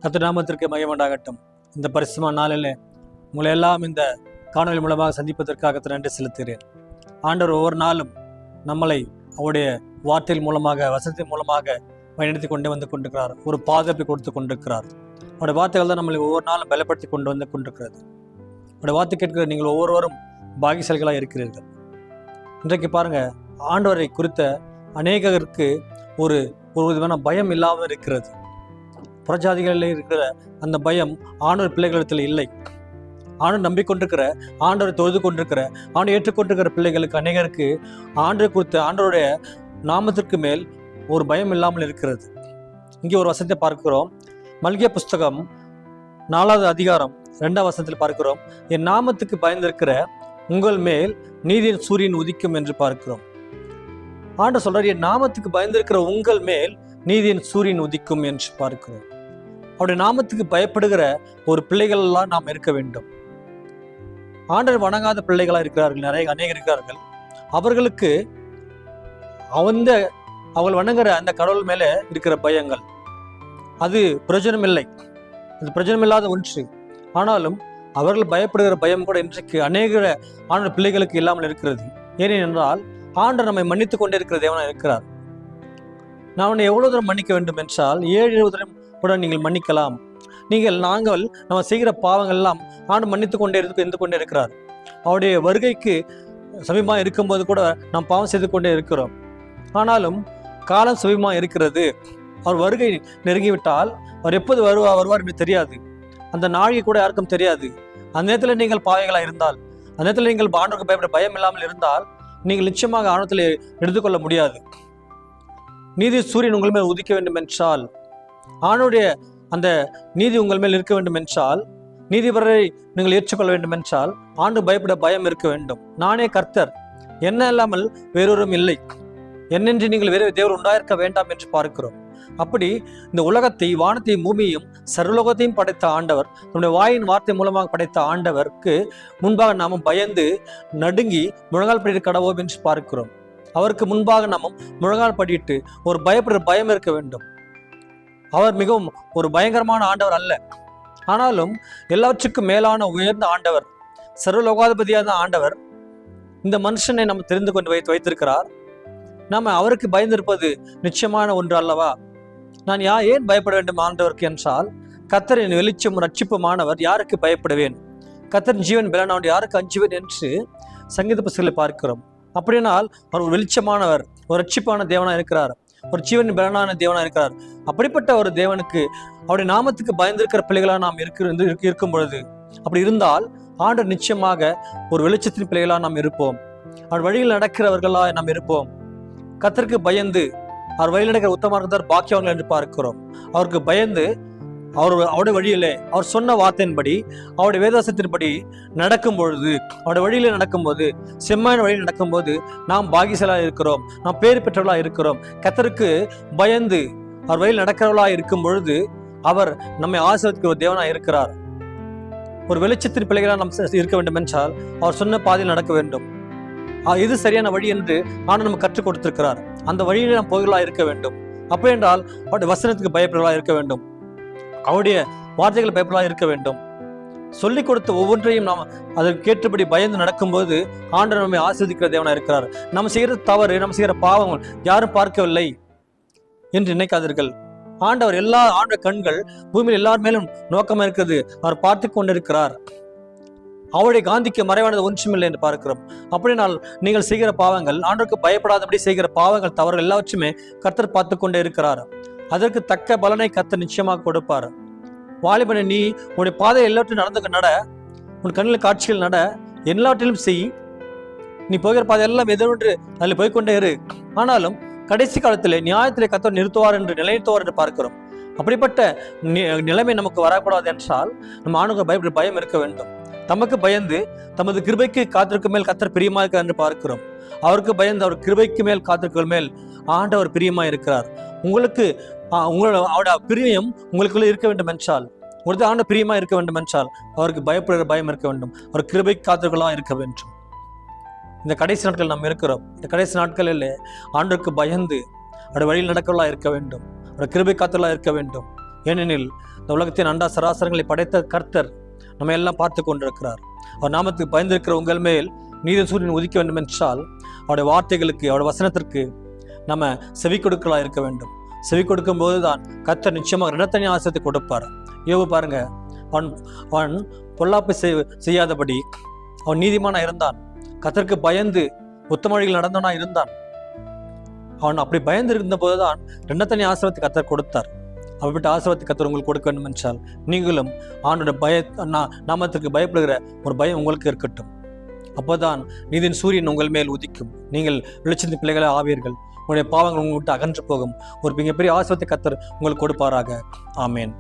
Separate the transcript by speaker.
Speaker 1: கர்த்தர் நாமத்திற்கு மகிமை உண்டாகட்டும். இந்த பரிசுத்தமான நாளில் உங்களை எல்லாம் இந்த காணொலி மூலமாக சந்திப்பதற்காக நன்றி செலுத்துகிறேன். ஆண்டவர் ஒவ்வொரு நாளும் நம்மளை அவருடைய வார்த்தைகள் மூலமாக வசனத்தின் மூலமாக பயணித்து கொண்டே வந்து கொண்டிருக்கிறார். ஒரு பாதுகாப்பை கொடுத்து கொண்டிருக்கிறார். அவருடைய வார்த்தைகள் தான் நம்மளை ஒவ்வொரு நாளும் பலப்படுத்தி கொண்டு வந்து கொண்டிருக்கிறது. அவருடைய வார்த்தை கேட்கிற நீங்கள் ஒவ்வொருவரும் பாகியசாலிகளாக இருக்கிறீர்கள். இன்றைக்கு பாருங்க, ஆண்டவரை குறித்த அநேகருக்கு ஒரு விதமான பயம் இல்லாமல் இருக்கிறது. புறஜாதிகளில் இருக்கிற அந்த பயம் ஆண்டவர் பிள்ளைகளிடத்தில் இல்லை. ஆண்டவர் நம்பிக்கொண்டிருக்கிற, ஆண்டவரை தொழுது கொண்டிருக்கிற, ஆண்டவர் ஏற்றுக்கொண்டிருக்கிற பிள்ளைகளுக்கு அநேகருக்கு ஆண்டவரை குறித்த ஆண்டவருடைய நாமத்திற்கு மேல் ஒரு பயம் இல்லாமல் இருக்கிறது. இங்கே ஒரு வசனத்தை பார்க்கிறோம். மல்கியா புஸ்தகம் 4வது அதிகாரம் 2வது வசனத்தில் பார்க்கிறோம், என் நாமத்துக்கு பயந்திருக்கிற உங்கள் மேல் நீதியின் சூரியன் உதிக்கும் என்று பார்க்கிறோம். ஆண்டவர் சொல்றார், என் நாமத்துக்கு பயந்திருக்கிற உங்கள் மேல் நீதியின் சூரியன் உதிக்கும் என்று பார்க்கிறோம். அவருடைய நாமத்துக்கு பயப்படுகிற ஒரு பிள்ளைகள் எல்லாம் நாம் இருக்க வேண்டும். ஆண்டவர் வணங்காத பிள்ளைகளா இருக்கிறார்கள், அநேக இருக்கிறார்கள். அவர்களுக்கு அவள் வணங்குற அந்த கடவுள் மேல இருக்கிற பயங்கள் அது பிரயோஜனம் இல்லை, அது பிரயோஜனம் இல்லாத ஒன்று. ஆனாலும் அவர்கள் பயப்படுகிற பயம் கூட இன்றைக்கு அநேக ஆண்டவர் பிள்ளைகளுக்கு இல்லாமல் இருக்கிறது. ஏனென்றால் ஆண்டவர் நம்மை மன்னித்து கொண்டே இருக்கிற தேவனா இருக்கிறார். நான் எவ்வளவு தூரம் மன்னிக்க வேண்டும் என்றால் 7 தூரம் கூட நீங்கள் மன்னிக்கலாம். நாங்கள் நம்ம செய்கிற பாவங்கள் எல்லாம் ஆண்டு மன்னித்து கொண்டே இருந்து கொண்டே இருக்கிறார். அவருடைய வருகைக்கு சமீபமாக இருக்கும்போது கூட நாம் பாவம் செய்து கொண்டே இருக்கிறோம். ஆனாலும் காலம் சமீபமாக இருக்கிறது. அவர் வருகை நெருங்கிவிட்டால் அவர் எப்போது வருவார் என்று தெரியாது. அந்த நாழிகை கூட யாருக்கும் தெரியாது. அந்த நேரத்தில் நீங்கள் பாவைகளாக இருந்தால், அந்த நேரத்தில் நீங்கள் ஆண்டவருக்கு பயப்பட பயம் இல்லாமல் இருந்தால் நீங்கள் நிச்சயமாக ஆணவத்தில் எடுத்துக்கொள்ள முடியாது. நீதி சூரியன் உங்கள் மேல் உதிக்க வேண்டும் என்றால், ஆணுடைய அந்த நீதி உங்கள் மேல் இருக்க வேண்டும் என்றால், நீதிபரரை நீங்கள் ஏற்றுக்கொள்ள வேண்டும் என்றால் ஆண்டு பயப்பட பயம் இருக்க வேண்டும். நானே கர்த்தர், என்ன இல்லாமல் வேறொரும் இல்லை, என்னென்று நீங்கள் வேறு தேவர் உண்டாயிருக்க வேண்டாம் என்று பார்க்கிறோம். அப்படி இந்த உலகத்தை, வானத்தையும் பூமியையும் சர்வலோகத்தையும் படைத்த ஆண்டவர், நம்முடைய வாயின் வார்த்தை மூலமாக படைத்த ஆண்டவருக்கு முன்பாக நாமும் பயந்து நடுங்கி முழங்கால் படிட்டு கடவோம் என்று பார்க்கிறோம். அவருக்கு முன்பாக நாமும் முழங்கால் படிட்டு ஒரு பயப்படுற பயம் இருக்க வேண்டும். அவர் மிகவும் ஒரு பயங்கரமான ஆண்டவர் அல்ல, ஆனாலும் எல்லாவற்றுக்கும் மேலான உயர்ந்த ஆண்டவர், சர்வலோகாதிபதியான ஆண்டவர். இந்த மனுஷனை நம்ம தெரிந்து கொண்டு வைத்திருக்கிறார். நாம அவருக்கு பயந்திருப்பது நிச்சயமான ஒன்று அல்லவா? நான் ஏன் பயப்பட வேண்டும் ஆண்டவருக்கு என்றால், கர்த்தரின் வெளிச்சம் ரட்சிப்புமானவர், யாருக்கு பயப்படுவேன்? கர்த்தரின் ஜீவன் பலனானவர், யாருக்கு அஞ்சுவேன் என்று சங்கீத புஸ்தகங்களை பார்க்கிறோம். அப்படினால் அவர் ஒரு வெளிச்சமானவர், ஒரு ரட்சிப்பான தேவனா இருக்கிறார், ஒரு ஜீவன் பலனான தேவனா இருக்கிறார். அப்படிப்பட்ட ஒரு தேவனுக்கு, அவருடைய நாமத்துக்கு பயந்திருக்கிற பிள்ளைகளாக நாம் இருக்கும் பொழுது, அப்படி இருந்தால் ஆண்டவர் நிச்சயமாக ஒரு வெளிச்சத்தின் பிள்ளைகளாக நாம் இருப்போம். அவர் வழியில் நடக்கிறவர்களாக நாம் இருப்போம். கர்த்தருக்கு பயந்து அவர் வழியில் நடக்கிற உத்தமர் பாக்கியவான்கள் என்று பார்க்கிறோம். அவருக்கு பயந்து அவருடைய வழியிலே, அவர் சொன்ன வார்த்தையின்படி, அவருடைய வேதாசத்தின்படி நடக்கும் பொழுது, அவருடைய வழியில நடக்கும்போது, செம்மையான வழியில் நடக்கும்போது நாம் பாகியசாலியாக இருக்கிறோம், நாம் பேர் பெற்றவர்களாக இருக்கிறோம். கர்த்தருக்கு பயந்து அவர் வழியில் நடக்கிறவர்களாக இருக்கும் பொழுது அவர் நம்மை ஆசீர்வதிக்கிற ஒரு தேவனாக இருக்கிறார். ஒரு வெளிச்சத்தின் பிள்ளைகளாக நாம் இருக்க வேண்டும் என்றால் அவர் சொன்ன பாதையில் நடக்க வேண்டும். இது சரியான வழி என்று ஆண்டவர் நமக்கு கற்றுக் கொடுத்திருக்கிறார். அந்த வழியில நாம் போகலாக இருக்க வேண்டும். அப்படி என்றால் அவருடைய வசனத்துக்கு பயப்படுவதாக இருக்க வேண்டும், அவருடைய வார்த்தைகள் பயப்படாத இருக்க வேண்டும். சொல்லிக் கொடுத்த ஒவ்வொன்றையும் நாம் அதற்கு கேட்டபடி பயந்து நடக்கும்போது ஆண்டவர் நம்மை ஆசீர்வதிக்கிற தேவனா இருக்கிறார். நம்ம செய்கிற தவறு, நம்ம செய்கிற பாவங்கள் யாரும் பார்க்கவில்லை என்று நினைக்காதீர்கள். ஆண்டவர் கண்கள் பூமியில் எல்லார் மேலும் நோக்கமா இருக்கிறது. அவர் பார்த்து கொண்டிருக்கிறார். அவருடைய காந்திக்கு மறைவானது ஒன்றுமில்லை என்று பார்க்கிறோம். அப்படினால் நீங்கள் செய்கிற பாவங்கள், ஆண்டவருக்கு பயப்படாதபடி செய்கிற பாவங்கள், தவறுகள் எல்லாவற்றுமே கர்த்தர் பார்த்து கொண்டே இருக்கிறார். அதற்கு தக்க பலனை கர்த்தர் நிச்சயமாக கொடுப்பார். வாலிபனை, நீ உன்னுடைய பாதையை எல்லாவற்றையும் நட, உன் கண்ணில் காட்சிகள் நட, எல்லாவற்றிலும் செய். நீ போகிற பாதை எல்லாம் எதொன்று அதில் போய்கொண்டே இரு. ஆனாலும் கடைசி காலத்திலே நியாயத்திலே கர்த்தர் நிலைநிறுத்துவார் என்று பார்க்கிறோம். அப்படிப்பட்ட நிலைமை நமக்கு வரக்கூடாது என்றால் நம்ம ஆணுக்கு பயப்பட பயம் இருக்க வேண்டும். தமக்கு பயந்து தமது கிருபைக்கு காத்திருக்கும் மேல் கர்த்தர் பிரியமா இருக்கிறார் என்று பார்க்கிறோம். அவருக்கு பயந்து அவர் கிருபைக்கு மேல் காத்திருக்கும் மேல் ஆண்டவர் பிரியமா இருக்கிறார். அவருடைய பிரியம் உங்களுக்குள்ள இருக்க வேண்டும் என்றால், உங்களுக்கு ஆண்டவர் பிரியமா இருக்க வேண்டும் என்றால் அவருக்கு பயப்படுகிற பயம் இருக்க வேண்டும், அவர் கிருபைக்கு காத்திருக்கலாம் இருக்க வேண்டும். இந்த கடைசி நாட்கள் நாம் இருக்கிறோம். இந்த கடைசி நாட்களில் ஆண்டவருக்கு பயந்து அவருடைய வழியில் நடக்கவெல்லாம் இருக்க வேண்டும், அவருடைய கிருபை காத்தலாம் இருக்க வேண்டும். ஏனெனில் இந்த உலகத்தின் அண்டா சராசரங்களை படைத்த கர்த்தர் நம்ம எல்லாம் பார்த்து கொண்டிருக்கிறார். அவர் நாமத்துக்கு பயந்திருக்கிற உங்கள் மேல் நீதி சூரியன் உதிக்க வேண்டும் என்றால் அவருடைய வார்த்தைகளுக்கு, அவருடைய வசனத்திற்கு நம்ம செவி கொடுக்கலா இருக்க வேண்டும். செவி கொடுக்கும் போதுதான் கர்த்தர் நிச்சயமாக இரண்டத்தனி ஆசீர்வாதத்தை கொடுப்பார். யோபு பாருங்க, அவன் பொல்லாப்பு செய்யாதபடி அவன் நீதிமானா இருந்தான். கர்த்தருக்கு பயந்து உத்தம வழியில் நடந்தவனா இருந்தான். அவன் அப்படி பயந்து இருந்த போதுதான் இரண்டத்தனி ஆசீர்வாதத்தை கர்த்தர் கொடுத்தார். அப்படிப்பட்ட ஆசீர்வாதத்தை கர்த்தர் உங்களுக்கு கொடுக்க வேண்டும் என்றால் நீங்களும் ஆண்டோட நாமத்திற்கு பயப்படுகிற ஒரு பயம் உங்களுக்கு இருக்கட்டும். அப்போதான் நீதியின் சூரியன் உங்கள் மேல் உதிக்கும். நீங்கள் வெளிச்சத்தின் பிள்ளைகளை ஆவீர்கள். உங்களுடைய பாவங்கள் உங்களை விட்டு அகன்று போகும். ஒரு மிகப்பெரிய ஆசீர்வாதத்தை கர்த்தர் உங்களுக்கு கொடுப்பாராக. ஆமேன்.